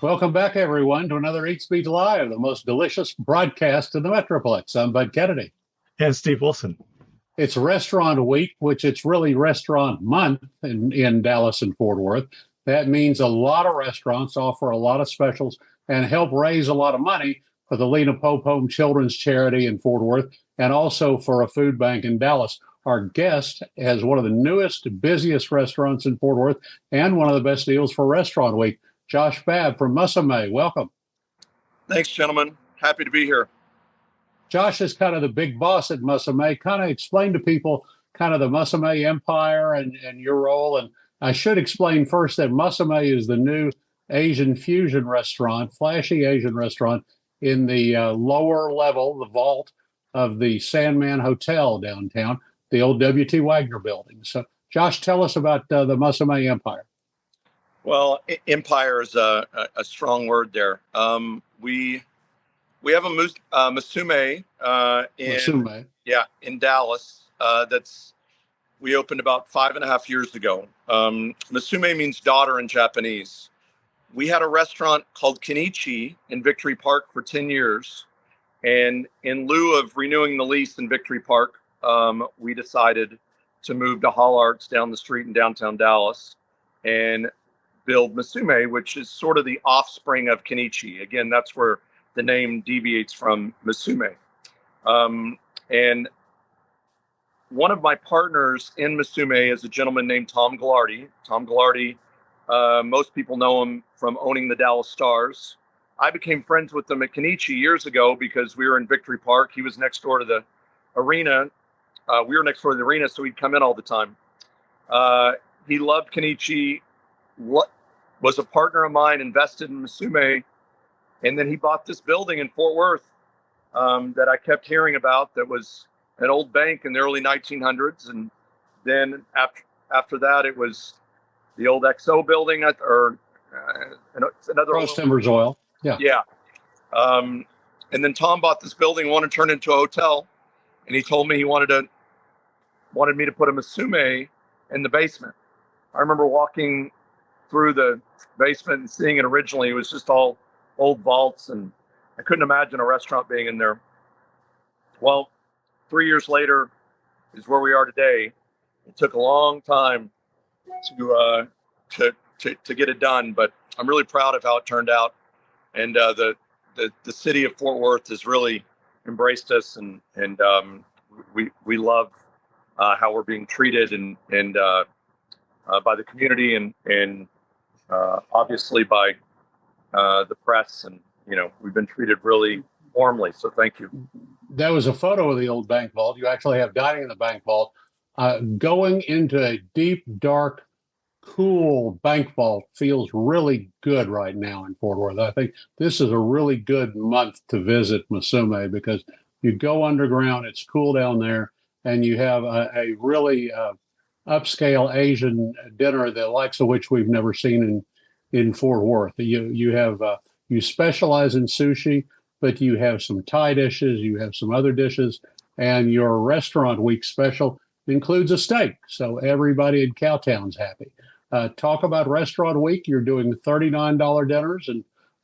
Welcome back, everyone, to another Eats Beat Live, the most delicious broadcast in the Metroplex. I'm Bud Kennedy. And Steve Wilson. It's Restaurant Week, which it's really Restaurant Month in Dallas and Fort Worth. That means a lot of restaurants offer a lot of specials and help raise a lot of money for the Lena Pope Home Children's Charity in Fort Worth and also for a food bank in Dallas. Our guest has one of the newest, busiest restaurants in Fort Worth and one of the best deals for Restaurant Week. Josh Babb from Musume. Welcome. Thanks, gentlemen. Happy to be here. Josh is kind of the big boss at Musume. Kind of explain to people kind of the Musume empire and your role. And I should explain first that Musume is the new Asian fusion restaurant, flashy Asian restaurant in the lower level, the vault of the Sandman Hotel downtown, the old W.T. Wagner building. So, Josh, tell us about the Musume empire. Well, empire is a strong word there. We have a Musume in Dallas. We opened about 5.5 years ago. Musume means daughter in Japanese. We had a restaurant called Kenichi in Victory Park for 10 years. And in lieu of renewing the lease in Victory Park, we decided to move to Hall Arts down the street in downtown Dallas and build Musume, which is sort of the offspring of Kenichi. Again, that's where the name deviates from Musume. And one of my partners in Musume is a gentleman named Tom Ghilardi. Tom Ghilardi, most people know him from owning the Dallas Stars. I became friends with him at Kenichi years ago because we were in Victory Park. He was next door to the arena. We were next door to the arena, so he'd come in all the time. He loved Kenichi, was a partner of mine, invested in Musume, and then he bought this building in Fort Worth that I kept hearing about that was an old bank in the early 1900s. And then after that, it was the old XO building or another Cross Timbers Oil. Yeah. Yeah. And then Tom bought this building, wanted to turn it into a hotel. And he told me he wanted me to put a Musume in the basement. I remember walking through the basement and seeing it originally. It was just all old vaults, and I couldn't imagine a restaurant being in there. Well, 3 years later is where we are today. It took a long time to get it done, but I'm really proud of how it turned out. And the city of Fort Worth has really embraced us, and we love how we're being treated and by the community and obviously by the press, and we've been treated really warmly. So thank you. That was a photo of the old bank vault. You actually have dining in the bank vault. Going into a deep, dark, cool bank vault feels really good right now in Fort Worth. I think this is a really good month to visit Musume because you go underground, it's cool down there, and you have a really upscale Asian dinner, the likes of which we've never seen in Fort Worth. You specialize in sushi, but you have some Thai dishes, you have some other dishes, and your Restaurant Week special includes a steak. So everybody in Cowtown's happy. Talk about Restaurant Week. You're doing $39 dinners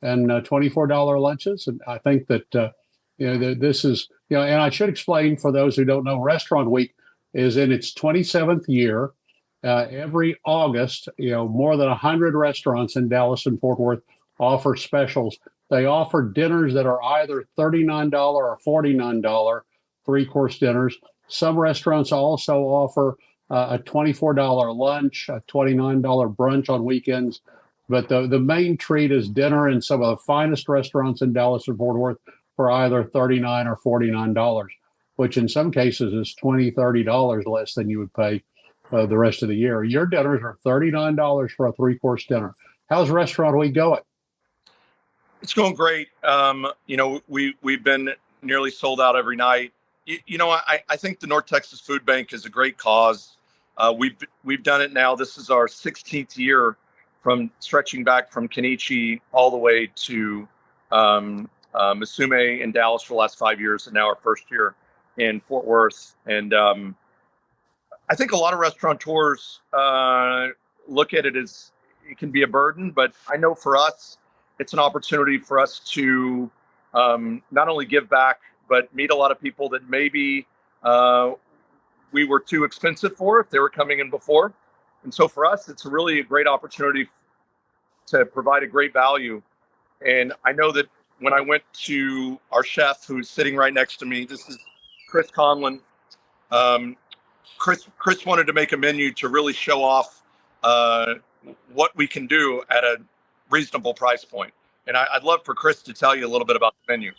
and $24 lunches, and I think that this is and I should explain for those who don't know, Restaurant Week is in its 27th year. Every August, more than 100 restaurants in Dallas and Fort Worth offer specials. They offer dinners that are either $39 or $49 three-course dinners. Some restaurants also offer a $24 lunch, a $29 brunch on weekends. But the main treat is dinner in some of the finest restaurants in Dallas and Fort Worth for either $39 or $49, which in some cases is $20, $30 less than you would pay the rest of the year. Your dinners are $39 for a three-course dinner. How's Restaurant Week going? It's going great. We've been nearly sold out every night. I think the North Texas Food Bank is a great cause. We've done it now. This is our 16th year, from stretching back from Kenichi all the way to Musume in Dallas for the last 5 years, and now our first year in Fort Worth. And I think a lot of restaurateurs look at it as it can be a burden, but I know for us, it's an opportunity for us to not only give back, but meet a lot of people that maybe we were too expensive for if they were coming in before. And so for us, it's really a great opportunity to provide a great value. And I know that when I went to our chef, who's sitting right next to me, this is Chris Conlon. Um, Chris wanted to make a menu to really show off what we can do at a reasonable price point. And I'd love for Chris to tell you a little bit about the menu.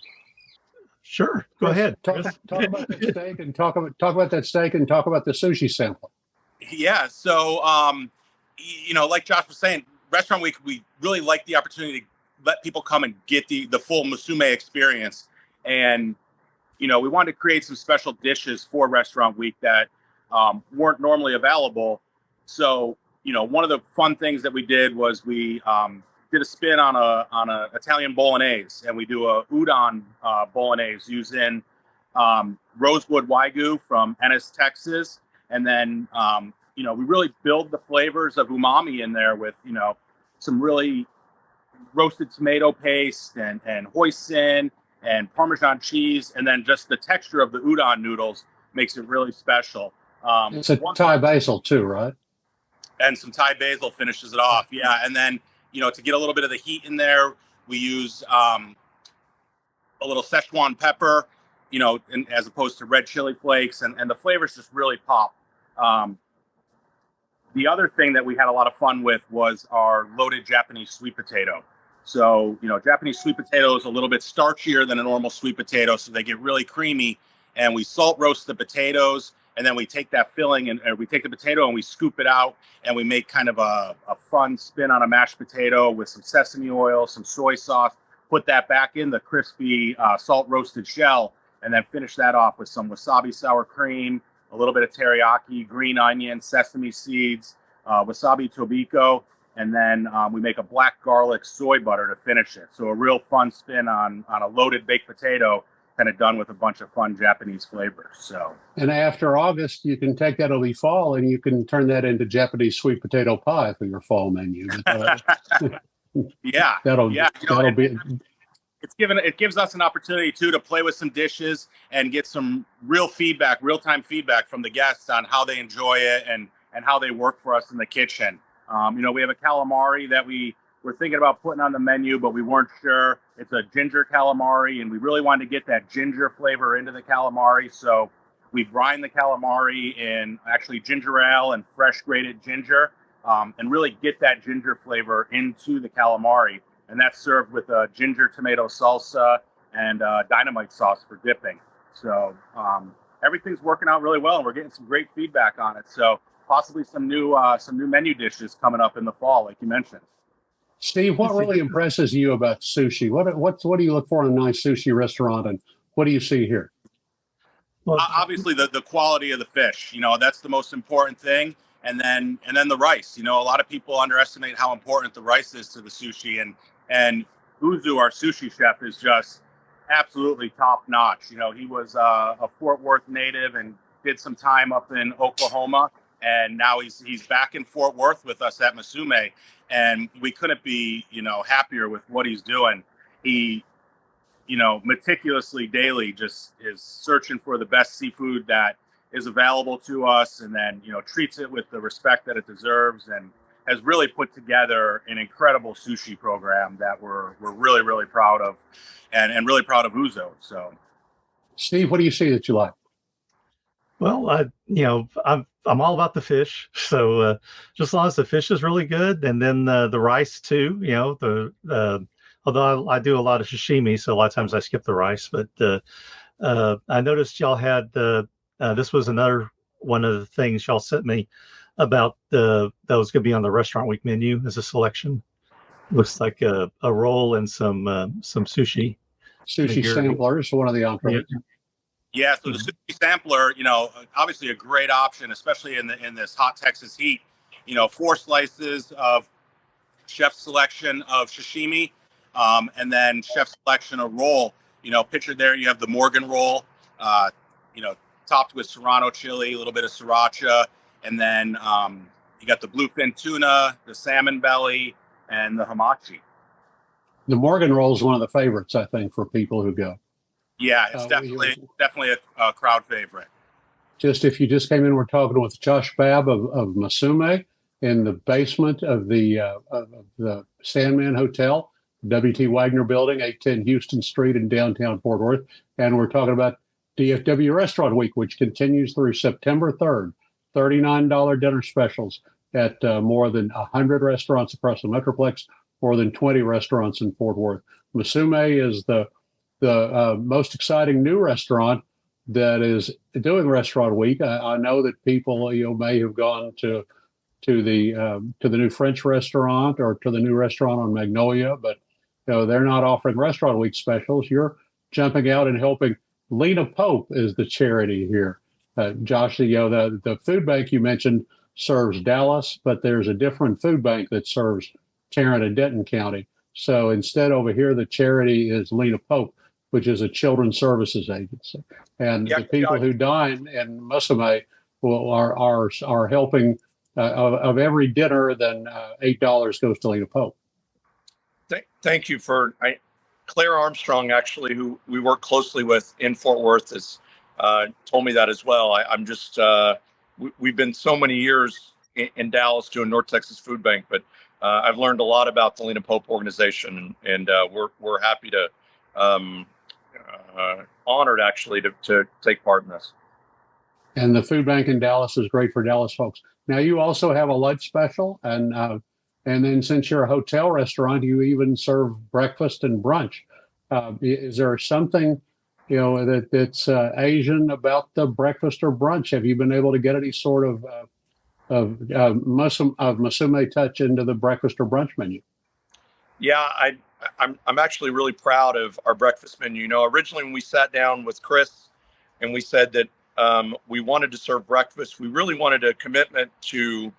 Sure, go Chris, ahead. Talk about that steak and talk about that steak and talk about the sushi sampler. Yeah. So, like Josh was saying, Restaurant Week, we really like the opportunity to let people come and get the full Musume experience. And, we wanted to create some special dishes for Restaurant Week that weren't normally available. So, one of the fun things that we did was we did a spin on a Italian bolognese, and we do a udon bolognese using rosewood wagyu from Ennis, Texas. And then, we really build the flavors of umami in there with, some really roasted tomato paste and hoisin and Parmesan cheese. And then just the texture of the udon noodles makes it really special. It's a Thai basil too, right? And some Thai basil finishes it off. Yeah. And then, to get a little bit of the heat in there, we use a little Szechuan pepper, as opposed to red chili flakes. And the flavors just really pop. The other thing that we had a lot of fun with was our loaded Japanese sweet potato. So, Japanese sweet potato is a little bit starchier than a normal sweet potato, so they get really creamy. And we salt roast the potatoes, and then we take that filling and we take the potato and we scoop it out, and we make kind of a fun spin on a mashed potato with some sesame oil, some soy sauce, put that back in the crispy salt roasted shell, and then finish that off with some wasabi sour cream, a little bit of teriyaki, green onion, sesame seeds, wasabi tobiko, and then we make a black garlic soy butter to finish it. So a real fun spin on a loaded baked potato, kind of done with a bunch of fun Japanese flavors. So, and after August, you can take that, it'll be fall, and you can turn that into Japanese sweet potato pie for your fall menu. Yeah, that'll be. It gives us an opportunity too to play with some dishes and get some real-time feedback from the guests on how they enjoy it and how they work for us in the kitchen. We have a calamari that we were thinking about putting on the menu, but we weren't sure. It's a ginger calamari, and we really wanted to get that ginger flavor into the calamari. So we brine the calamari in actually ginger ale and fresh grated ginger, and really get that ginger flavor into the calamari. And that's served with a ginger tomato salsa and dynamite sauce for dipping. So everything's working out really well, and we're getting some great feedback on it. So possibly some new menu dishes coming up in the fall, like you mentioned. Steve, what really impresses you about sushi? What do you look for in a nice sushi restaurant, and what do you see here? Well, obviously the quality of the fish. That's the most important thing. And then the rice. A lot of people underestimate how important the rice is to the sushi, and Uzu, our sushi chef, is just absolutely top notch. He was a Fort Worth native and did some time up in Oklahoma, and now he's back in Fort Worth with us at Musume, and we couldn't be happier with what he's doing. He meticulously daily just is searching for the best seafood that is available to us, and then treats it with the respect that it deserves, and has really put together an incredible sushi program that we're really, really proud of, and really proud of Uzo. So, Steve, what do you see that you like? Well, I'm all about the fish. So just as long as the fish is really good, and then the rice too. Although I do a lot of sashimi, so a lot of times I skip the rice. But I noticed y'all had this was another one of the things y'all sent me about that was going to be on the Restaurant Week menu as a selection. Looks like a roll and some sushi. Sushi sampler is one of the entrees. Yeah, so the sushi sampler, obviously a great option, especially in this hot Texas heat. 4 slices of chef selection of sashimi, and then chef selection of roll. Pictured there, you have the Morgan roll, topped with Serrano chili, a little bit of sriracha, and then you got the bluefin tuna, the salmon belly, and the hamachi. The Morgan roll is one of the favorites, I think, for people who go. Yeah, it's definitely a crowd favorite. Just if you just came in, we're talking with Josh Babb of Musume in the basement of the Sandman Hotel, W.T. Wagner Building, 810 Houston Street in downtown Fort Worth. And we're talking about DFW Restaurant Week, which continues through September 3rd. $39 dinner specials at more than 100 restaurants across the Metroplex, more than 20 restaurants in Fort Worth. Musume is the most exciting new restaurant that is doing Restaurant Week. I know that people may have gone to the new French restaurant or to the new restaurant on Magnolia, but they're not offering Restaurant Week specials. You're jumping out and helping. Lena Pope is the charity here. Josh, the food bank you mentioned serves Dallas, but there's a different food bank that serves Tarrant and Denton County. So instead, over here, the charity is Lena Pope, which is a children's services agency. And the people who dine in Musume are helping. Of every dinner, then $8 goes to Lena Pope. Thank you for Claire Armstrong, actually, who we work closely with in Fort Worth, has told me that as well. I'm just we've been so many years in Dallas doing North Texas Food Bank, but I've learned a lot about the Lena Pope organization, and we're happy to honored actually to take part in this. And the food bank in Dallas is great for Dallas folks. Now you also have a lunch special, and then since you're a hotel restaurant, you even serve breakfast and brunch. Is there something that's Asian about the breakfast or brunch? Have you been able to get any sort of Musume touch into the breakfast or brunch menu? Yeah, I'm actually really proud of our breakfast menu. Originally when we sat down with Chris and we said that we wanted to serve breakfast, we really wanted a commitment to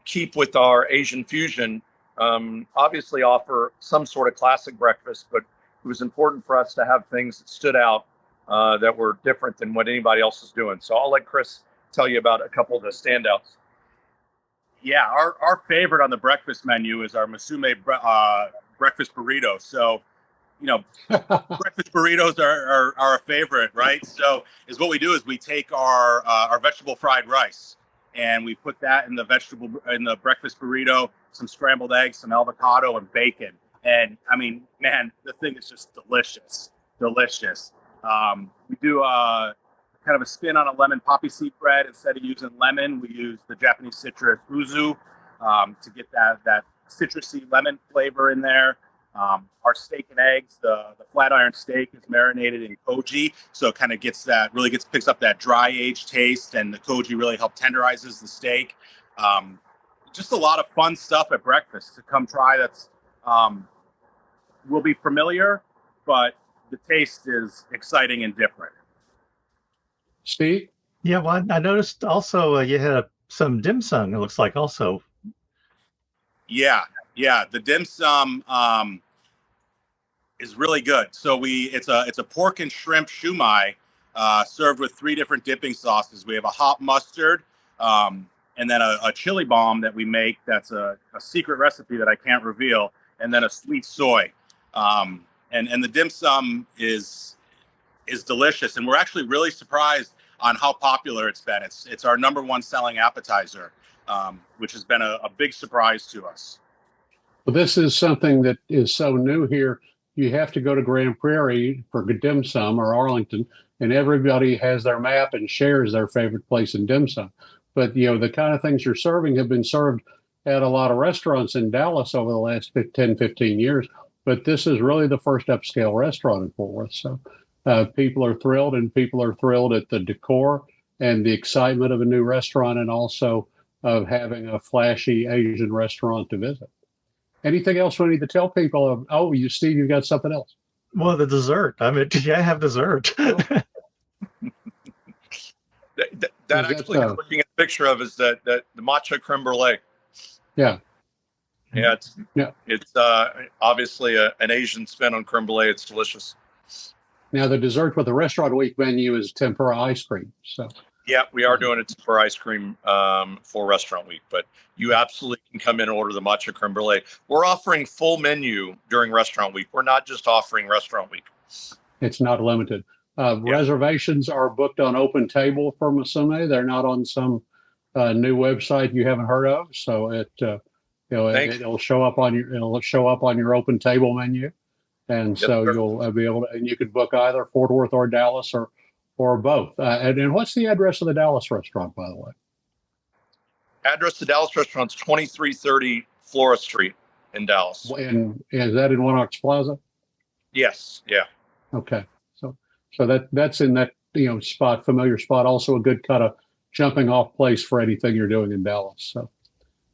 keep with our Asian fusion, obviously offer some sort of classic breakfast, but it was important for us to have things that stood out that were different than what anybody else is doing. So I'll let Chris tell you about a couple of the standouts. Yeah, our favorite on the breakfast menu is our Musume breakfast burrito. So, breakfast burritos are a favorite, right? So what we do is we take our vegetable fried rice and we put that in the breakfast burrito, some scrambled eggs, some avocado, and bacon. And I mean, man, the thing is just delicious. We do kind of a spin on a lemon poppy seed bread. Instead of using lemon, we use the Japanese citrus uzu to get that citrusy lemon flavor in there. Our steak and eggs, the flat iron steak is marinated in koji, so it kind of picks up that dry aged taste, and the koji really tenderizes the steak. Just a lot of fun stuff at breakfast to come try. That's will be familiar, but the taste is exciting and different. Steve? Yeah, well, I noticed also you had some dim sum, it looks like, also. Yeah, the dim sum is really good. So it's a pork and shrimp shumai served with 3 different dipping sauces. We have a hot mustard, and then a chili bomb that we make. That's a secret recipe that I can't reveal, and then a sweet soy. And the dim sum is delicious, and we're actually really surprised on how popular it's been. It's our #1 selling appetizer, which has been a big surprise to us. Well, this is something that is so new here. You have to go to Grand Prairie for dim sum or Arlington, and everybody has their map and shares their favorite place in dim sum. But the kind of things you're serving have been served at a lot of restaurants in Dallas over the last 10, 15 years. But this is really the first upscale restaurant in Fort Worth. So people are thrilled, and people are thrilled at the decor and the excitement of a new restaurant, and also of having a flashy Asian restaurant to visit. Anything else we need to tell people of? Oh, Steve, you got something else? Well, the dessert. I mean, yeah, I have dessert. that actually, I'm looking at a picture of is that the matcha creme brulee. Yeah. Yeah, it's obviously an Asian spin on creme brulee. It's delicious. Now, the dessert with the Restaurant Week menu is tempura ice cream. So Yeah, we are doing it for ice cream for Restaurant Week, but you absolutely can come in and order the matcha creme brulee. We're offering full menu during Restaurant Week. We're not just offering Restaurant Week. It's not limited. Reservations are booked on Open Table for Musume. They're not on some new website you haven't heard of. So it'll show up on your Open Table menu, and so you'll be able to, and you can book either Fort Worth or Dallas or both. And what's the address of the Dallas restaurant, by the way? Address to Dallas restaurant's 2330 Flora Street in Dallas. And is that in One Ox Plaza? Yes. Yeah. Okay. So that's in that familiar spot. Also a good kind of jumping off place for anything you're doing in Dallas. So,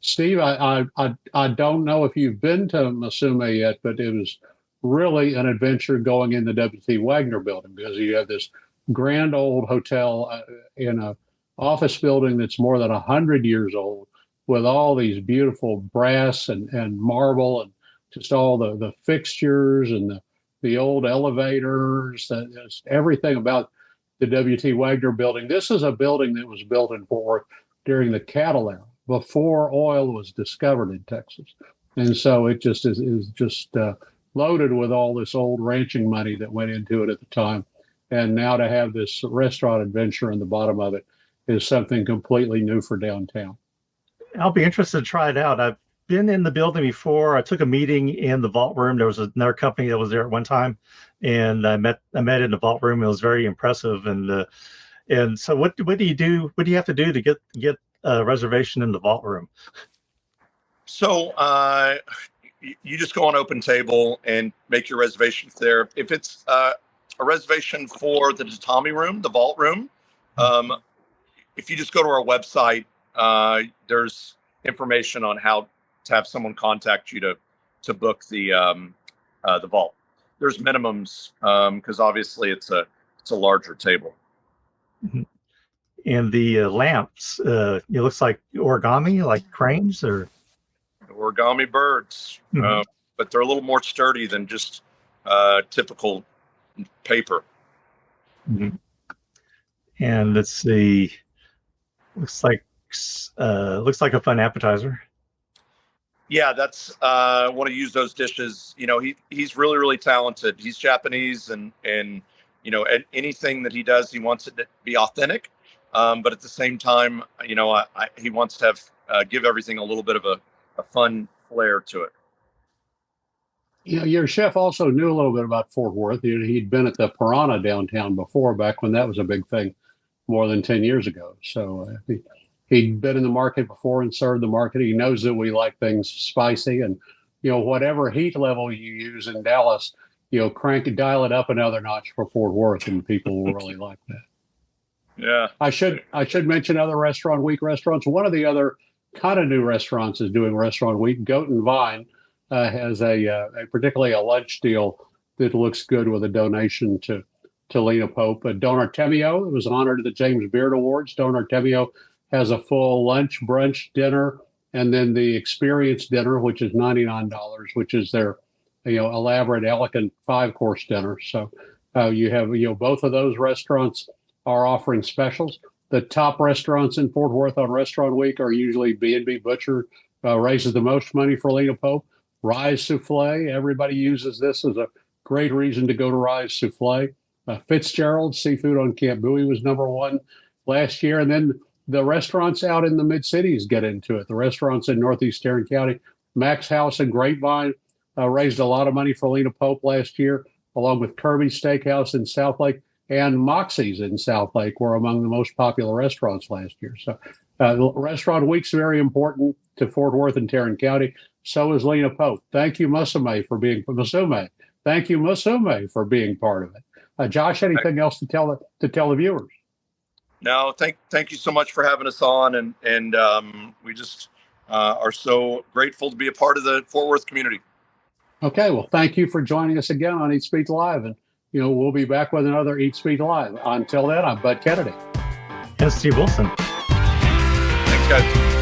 Steve, I don't know if you've been to Musume yet, but it was really an adventure going in the W.T. Wagner building, because you have this grand old hotel in a office building that's more than 100 years old, with all these beautiful brass and marble and just all the fixtures and the old elevators, everything about the W.T. Wagner building. This is a building that was built in Fort Worth during the cattle era, before oil was discovered in Texas. And so it just is loaded with all this old ranching money that went into it at the time. And now to have this restaurant adventure in the bottom of it is something completely new for downtown. I'll be interested to try it out. I've been in the building before. I took a meeting in the vault room. There was another company that was there at one time, and I met in the vault room. It was very impressive. And so what do you do? What do you have to do to get a reservation in the vault room? So you just go on Open Table and make your reservations there. If it's a reservation for the tatami room, the vault room, if you just go to our website, there's information on how to have someone contact you to book the vault. There's minimums because obviously it's a larger table. Mm-hmm. And the lamps, it looks like origami, like cranes, or origami birds, mm-hmm. But they're a little more sturdy than just typical paper. Mm-hmm. And let's see, looks like a fun appetizer. Yeah, that's want to use those dishes. He's really, really talented. He's Japanese, and anything that he does, he wants it to be authentic. But at the same time, he wants to have give everything a little bit of a fun flair to it. Your chef also knew a little bit about Fort Worth. He'd been at the Piranha downtown before, back when that was a big thing more than 10 years ago. So he'd been in the market before and served the market. He knows that we like things spicy, and whatever heat level you use in Dallas, dial it up another notch for Fort Worth, and people will really like that. Yeah. I should mention other Restaurant Week restaurants. One of the other kind of new restaurants is doing Restaurant Week. Goat and Vine has particularly a lunch deal that looks good, with a donation to Lena Pope. Don Artemio was honored at the James Beard Awards. Don Artemio has a full lunch, brunch, dinner, and then the experience dinner, which is $99, which is their elaborate, elegant 5-course dinner. So you have both of those restaurants are offering specials. The top restaurants in Fort Worth on Restaurant Week are usually B&B Butcher, raises the most money for Lena Pope. Rise Souffle, everybody uses this as a great reason to go to Rise Souffle. Fitzgerald's Seafood on Camp Bowie was #1 last year. And then the restaurants out in the mid-cities get into it. The restaurants in Northeast Tarrant County, Max House and Grapevine raised a lot of money for Lena Pope last year, along with Kirby's Steakhouse in Southlake, and Moxie's in Southlake were among the most popular restaurants last year. So Restaurant Week's very important to Fort Worth and Tarrant County. So is Lena Pope. Thank you, Musume, for being Musume. Thank you, Musume, for being part of it. Josh, anything else to tell the viewers? No, thank you so much for having us on, and we just are so grateful to be a part of the Fort Worth community. Okay, well, thank you for joining us again on Eat Speak Live, and we'll be back with another Eat Speak Live. Until then, I'm Bud Kennedy and Steve Wilson. Thanks, guys.